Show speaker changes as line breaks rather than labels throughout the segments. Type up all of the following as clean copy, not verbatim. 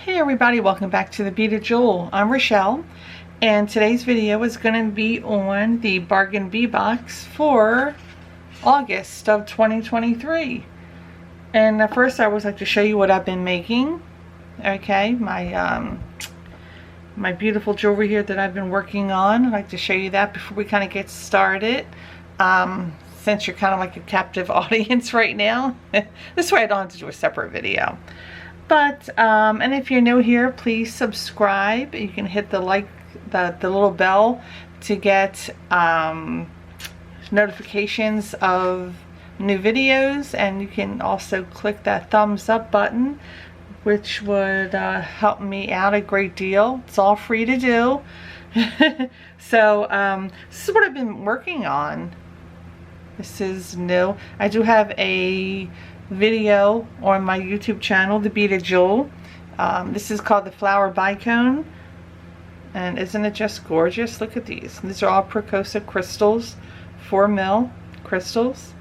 Hey everybody, welcome back to the Beaded Jewel. I'm Rochelle, and today's video is going to be on the Bargain Bee Box for August of 2023. And first I would like to show you what I've been making. Okay, my beautiful jewelry here that I've been working on. I'd like to show you that before we kind of get started. Since you're kind of like a captive audience right now. This way I don't have to do a separate video. But and if you're new here, please subscribe. You can hit the little bell to get notifications of new videos, and you can also click that thumbs up button, which would help me out a great deal. It's all free to do. So this is what I've been working on. This is new. I do have a video on my YouTube channel, the Beaded Jewel. This is called the Flower Bicone, and isn't it just gorgeous? Look at these. These are all Precosa crystals, 4mm crystals.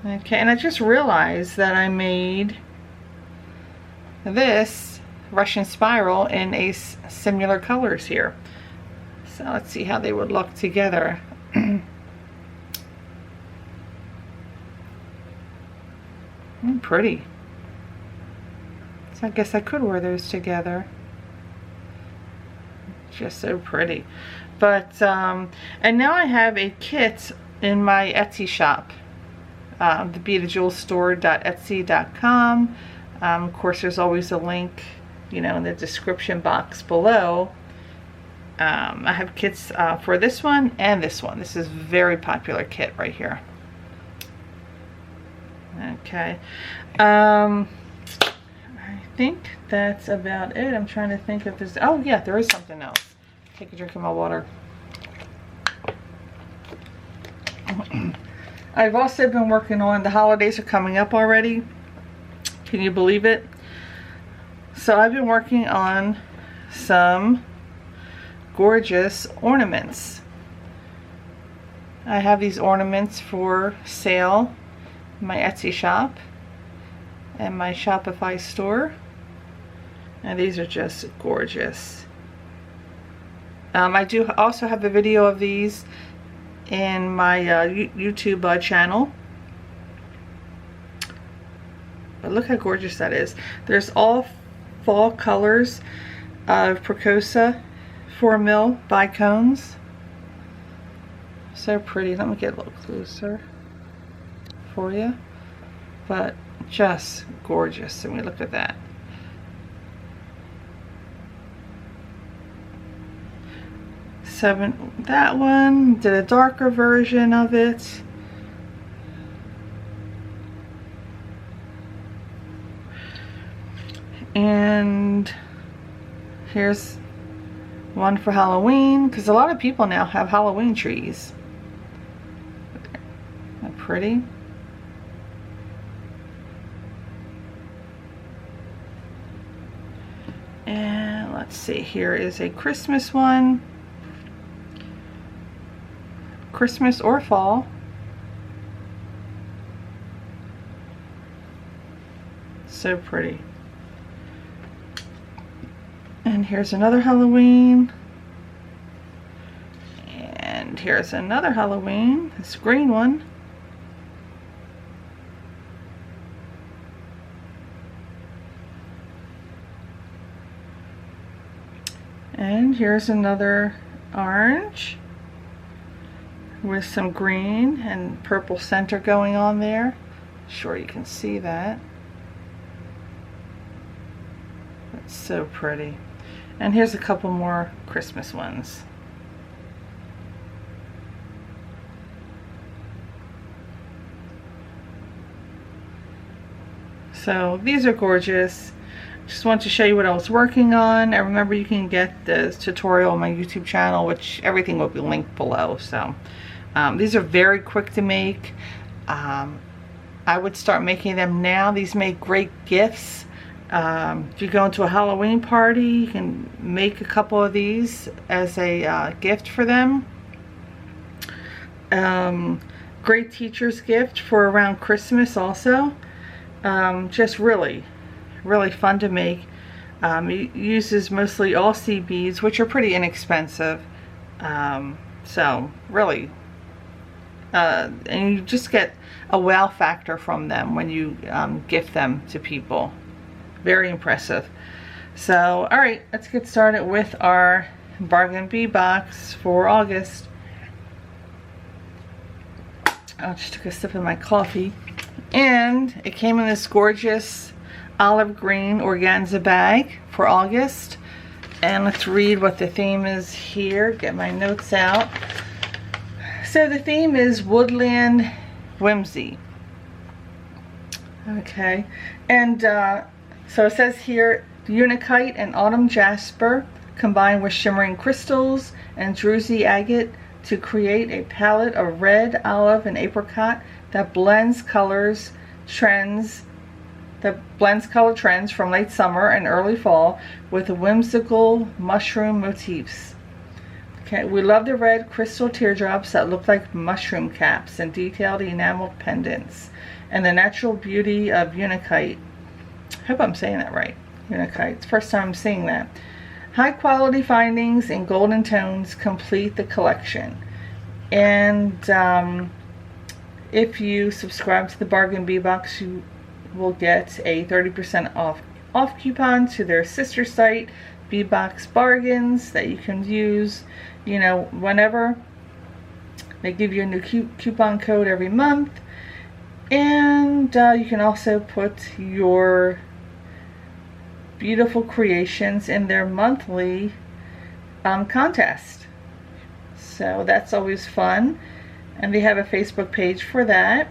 Okay, and I just realized that I made this Russian spiral in a similar colors here. So let's see how they would look together. Pretty. So I guess I could wear those together. Just so pretty. But and now I have a kit in my Etsy shop, the beadedjewelstore.etsy.com. Of course, there's always a link, you know, in the description box below. I have kits for this one and this one. This is a very popular kit right here. Okay, I think that's about it. I'm trying to think if there's, oh yeah, there is something else. Take a drink of my water. I've also been working on, the holidays are coming up already. Can you believe it? So I've been working on some gorgeous ornaments. I have these ornaments for sale. My Etsy shop and my Shopify store, and these are just gorgeous. I do also have a video of these in my YouTube channel, but look how gorgeous that is. There's all fall colors of Precosa 4mm bicones. So pretty. Let me get a little closer for you, but just gorgeous. I mean, look at that. That one did a darker version of it. And here's one for Halloween, because a lot of people now have Halloween trees. Isn't that pretty? And let's see, here is a Christmas one. Christmas or fall. So pretty. And here's another Halloween. And here's another Halloween, this green one. And here's another orange with some green and purple center going on there. Sure you can see that. That's so pretty. And here's a couple more Christmas ones. So these are gorgeous. Just want to show you what I was working on. And remember, you can get this tutorial on my YouTube channel, which everything will be linked below. So these are very quick to make. I would start making them now. These make great gifts. If you go into a Halloween party, you can make a couple of these as a gift for them. Great teacher's gift for around Christmas also. Just really fun to make. It uses mostly Aussie beads, which are pretty inexpensive. So really, and you just get a wow factor from them when you gift them to people. Very impressive. So, all right, let's get started with our bargain bee box for August. I just took a sip of my coffee, and it came in this gorgeous olive green organza bag for August. And let's read what the theme is here. Get my notes out. So the theme is Woodland Whimsy. Okay, and so it says here, Unikite and Autumn Jasper combined with shimmering crystals and druzy agate to create a palette of red, olive, and apricot that blends color trends from late summer and early fall with whimsical mushroom motifs. Okay, we love the red crystal teardrops that look like mushroom caps and detailed enameled pendants, and the natural beauty of Unikite. I hope I'm saying that right. Unikite. It's the first time I'm seeing that. High quality findings in golden tones complete the collection. And if you subscribe to the Bargain Bee Box, you will get a 30% off coupon to their sister site, Bee Box Bargains, that you can use, you know, whenever. They give you a new coupon code every month. And you can also put your beautiful creations in their monthly contest. So that's always fun. And they have a Facebook page for that.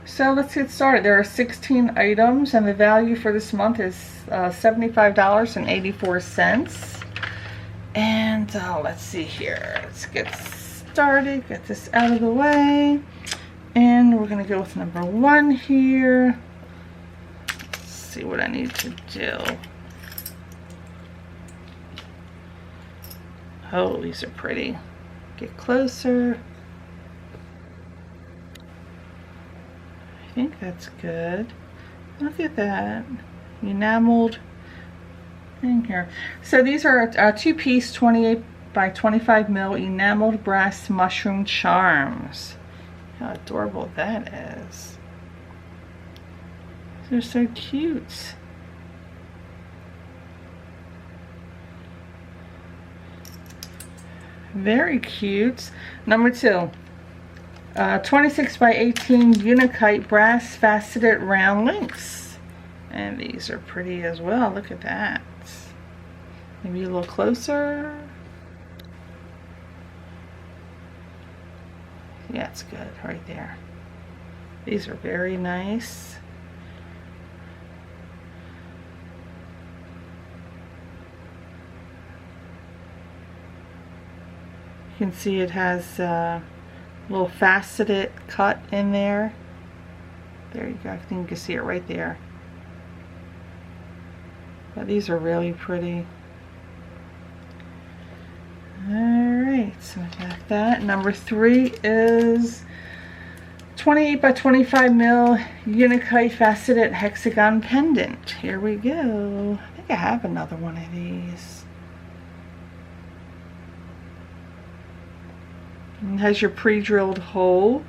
So let's get started. There are 16 items, and the value for this month is $75.84. And let's see here. Let's get started. Get this out of the way. And we're going to go with number 1 here. Let's see what I need to do. Oh, these are pretty. Get closer. I think that's good. Look at that. Enameled thing here. So these are a 2-piece 28 by 25 mil enameled brass mushroom charms. How adorable that is. They're so cute. Very cute. Number 2. 26 by 18 Unikite brass faceted round links. And these are pretty as well. Look at that. Maybe a little closer. Yeah, it's good right there. These are very nice. You can see it has a little faceted cut in there. There you go. I think you can see it right there. But these are really pretty. Alright, so I got that. Number 3 is 28 by 25 mil Unikite faceted hexagon pendant. Here we go. I think I have another one of these. It has your pre-drilled hole,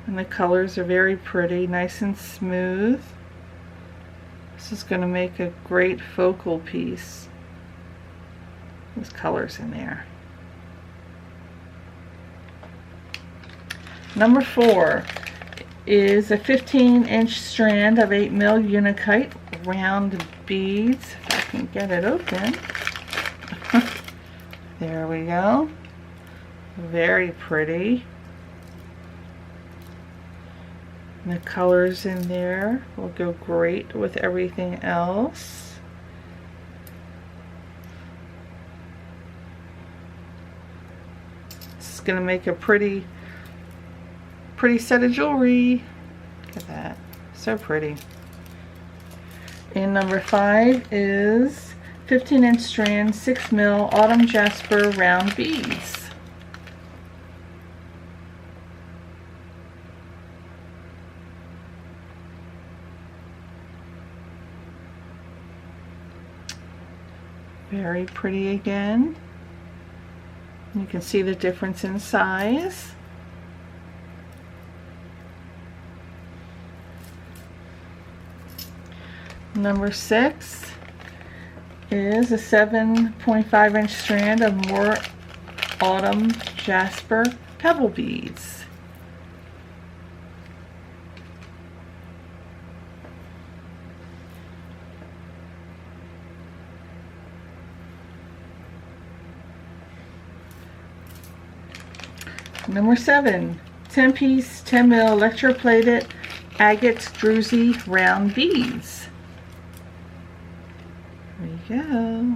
and the colors are very pretty, nice and smooth. This is going to make a great focal piece. There's colors in there. Number 4 is a 15-inch strand of 8 mil Unikite round beads. If I can get it open. There we go. Very pretty. And the colors in there will go great with everything else. It's going to make a pretty set of jewelry. Look at that. So pretty. And number 5 is 15-inch strand, 6 mil Autumn Jasper round beads. Very pretty again. You can see the difference in size. Number 6 is a 7.5-inch strand of more autumn jasper pebble beads. Number 7, 10-piece, 10 mil electroplated agate druzy round beads. There you go.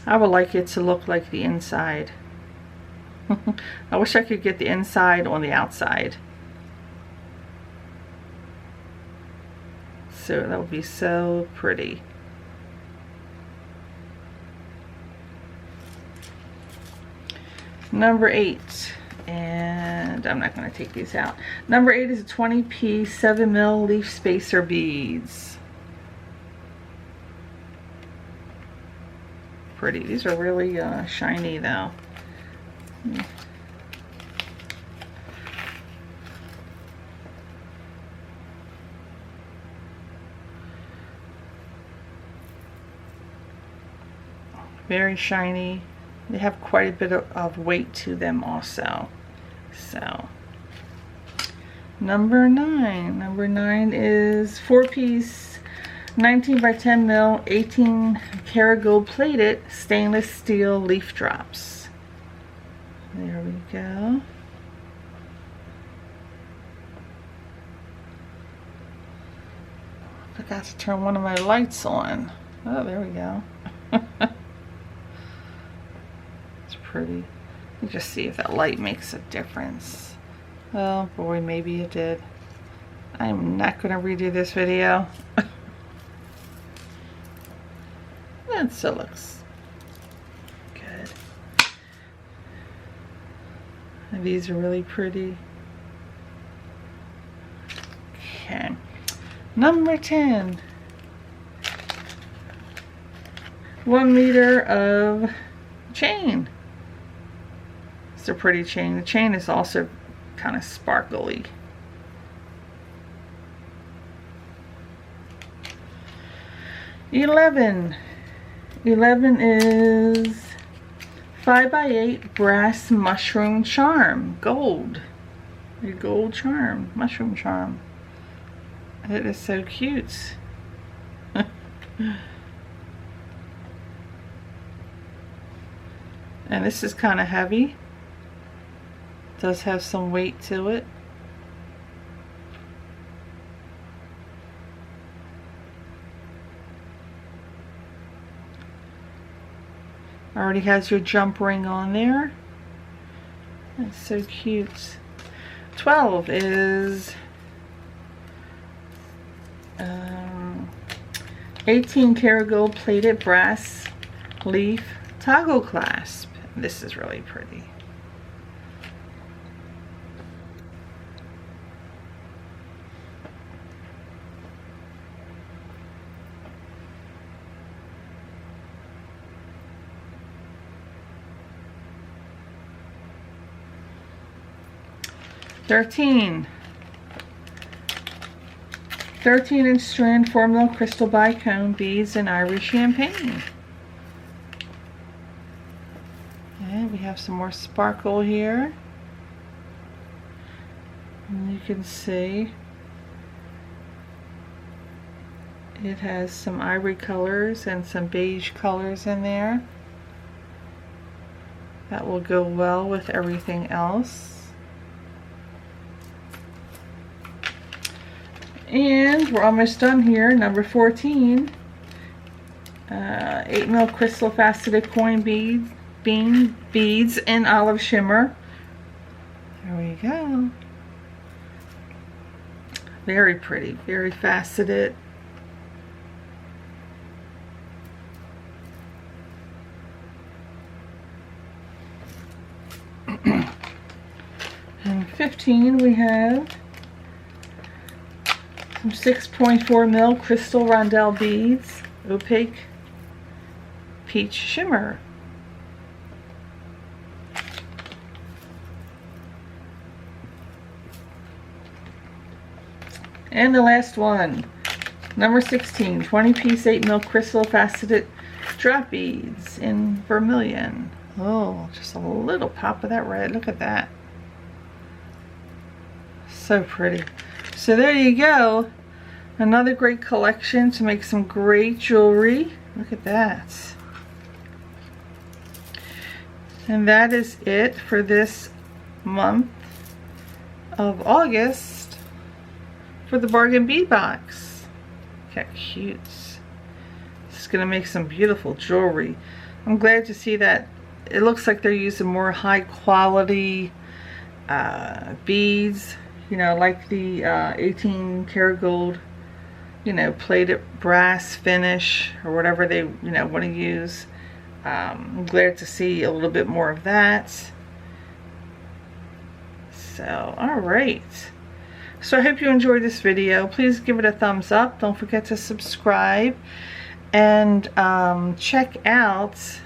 I would like it to look like the inside. I wish I could get the inside on the outside. So that would be so pretty. Number 8, and I'm not going to take these out. Number 8 is a 20-piece 7 mil leaf spacer beads. Pretty. These are really shiny though. Very shiny. They have quite a bit of weight to them also. So, number 9. Number 9 is 4-piece, 19 by 10 mil, 18 karat gold plated stainless steel leaf drops. There we go. Forgot to turn one of my lights on. Oh, there we go. Pretty. You just see if that light makes a difference. Oh boy, maybe it did. I'm not going to redo this video. It still looks good. And these are really pretty. Okay. Number 10. 1 meter of chain. It's a pretty chain. The chain is also kind of sparkly. Eleven is 5 by 8 brass mushroom charm. Gold. A gold charm. Mushroom charm. It is so cute. And this is kind of heavy. Does have some weight to it. Already has your jump ring on there. That's so cute. 12 is 18 karat gold plated brass leaf toggle clasp. This is really pretty. Thirteen 13-inch strand 4 mil crystal bicone beads in ivory champagne. And we have some more sparkle here. And you can see it has some ivory colors and some beige colors in there. That will go well with everything else. And we're almost done here. Number 14, 8 mil crystal faceted coin beads in olive shimmer. There we go. Very pretty, very faceted. And 15 we have Some 6.4 mil crystal rondelle beads, opaque peach shimmer. And the last one, number 16, 20-piece 8 mil crystal faceted drop beads in vermilion. Oh, just a little pop of that red. Look at that. So pretty. So there you go. Another great collection to make some great jewelry. Look at that. And that is it for this month of August for the bargain bead box. Look how cute. It's gonna make some beautiful jewelry. I'm glad to see that it looks like they're using more high quality beads, you know, like the 18 karat gold, you know, plated brass finish or whatever they, you know, want to use. I'm glad to see a little bit more of that. So, alright. So I hope you enjoyed this video. Please give it a thumbs up. Don't forget to subscribe. And check out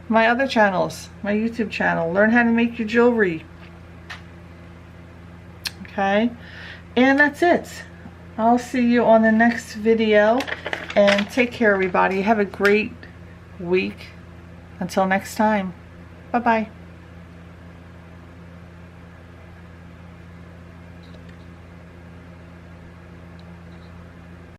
my other channels. My YouTube channel. Learn how to make your jewelry. Okay? And that's it. I'll see you on the next video. And take care, everybody. Have a great week. Until next time. Bye-bye.